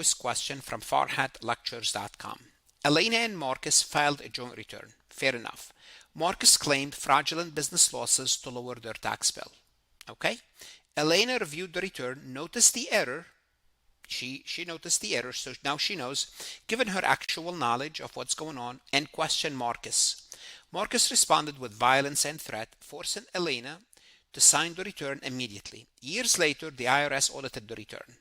This question from farhatlectures.com. Elena and Marcus filed a joint return. Fair enough. Marcus claimed fraudulent business losses to lower their tax bill. Okay? Elena reviewed the return, noticed the error. She noticed the error, so now she knows, given her actual knowledge of what's going on, and questioned Marcus. Marcus responded with violence and threat, forcing Elena to sign the return immediately. Years later, the IRS audited the return.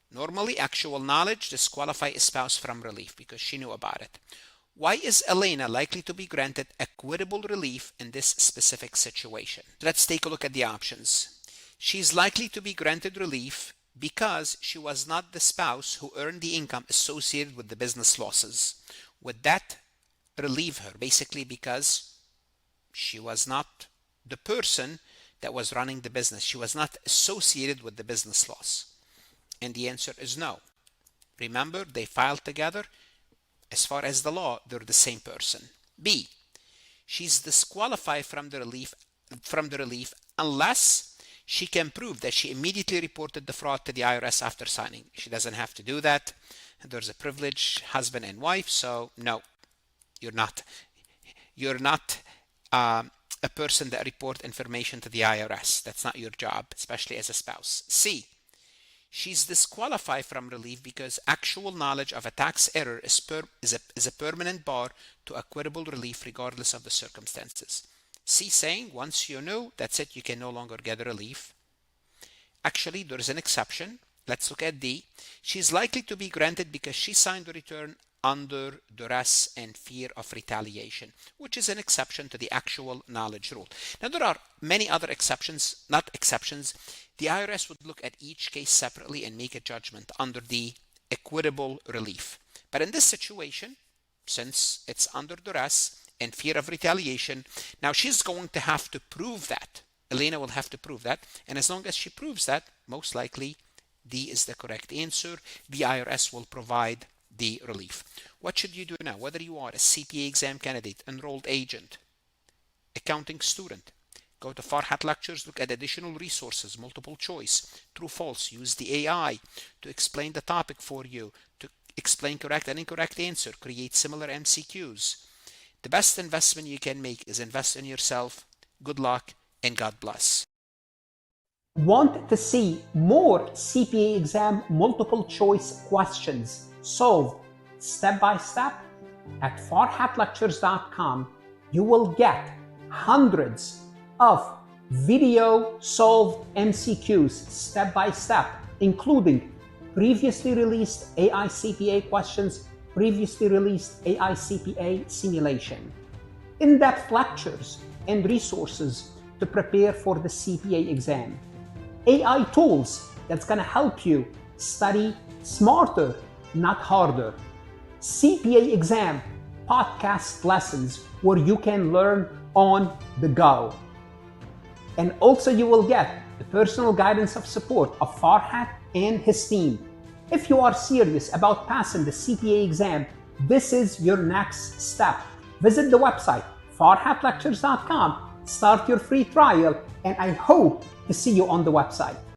Normally, actual knowledge disqualifies a spouse from relief because she knew about it. Why is Elena likely to be granted equitable relief in this specific situation? Let's take a look at the options. She's likely to be granted relief because she was not the spouse who earned the income associated with the business losses. Would that relieve her? Basically because she was not the person that was running the business. She was not associated with the business loss. And the answer is no. Remember, they filed together. As far as the law, they're the same person. B, she's disqualified from the relief unless she can prove that she immediately reported the fraud to the IRS after signing. She doesn't have to do that. There's a privileged husband and wife, so no, you're not. You're not a person that report information to the IRS. That's not your job, especially as a spouse. C, she's disqualified from relief because actual knowledge of a tax error is a permanent bar to equitable relief regardless of the circumstances. C saying once you know, that's it, you can no longer get a relief. Actually, there's an exception. Let's look at D. She's likely to be granted because she signed the return under duress and fear of retaliation, which is an exception to the actual knowledge rule. Now, there are many other exceptions, not exceptions. The IRS would look at each case separately and make a judgment under the equitable relief. But in this situation, since it's under duress and fear of retaliation, now she's going to have to prove that. Elena will have to prove that. And as long as she proves that, most likely D is the correct answer. The IRS will provide the relief. What should you do now? Whether you are a CPA exam candidate, enrolled agent, accounting student, go to Farhat Lectures, look at additional resources, multiple choice, true, false, use the AI to explain the topic for you, to explain correct and incorrect answer, create similar MCQs. The best investment you can make is invest in yourself. Good luck and God bless. Want to see more CPA exam multiple choice questions solved step by step? At farhatlectures.com, you will get hundreds of video solved MCQs step by step, including previously released AI CPA questions, previously released AI CPA simulation, in-depth lectures and resources to prepare for the CPA exam, AI tools that's going to help you study smarter, not harder, CPA exam podcast lessons where you can learn on the go. And also you will get the personal guidance of support of Farhat and his team. If you are serious about passing the CPA exam, this is your next step. Visit the website farhatlectures.com, start your free trial, and I hope to see you on the website.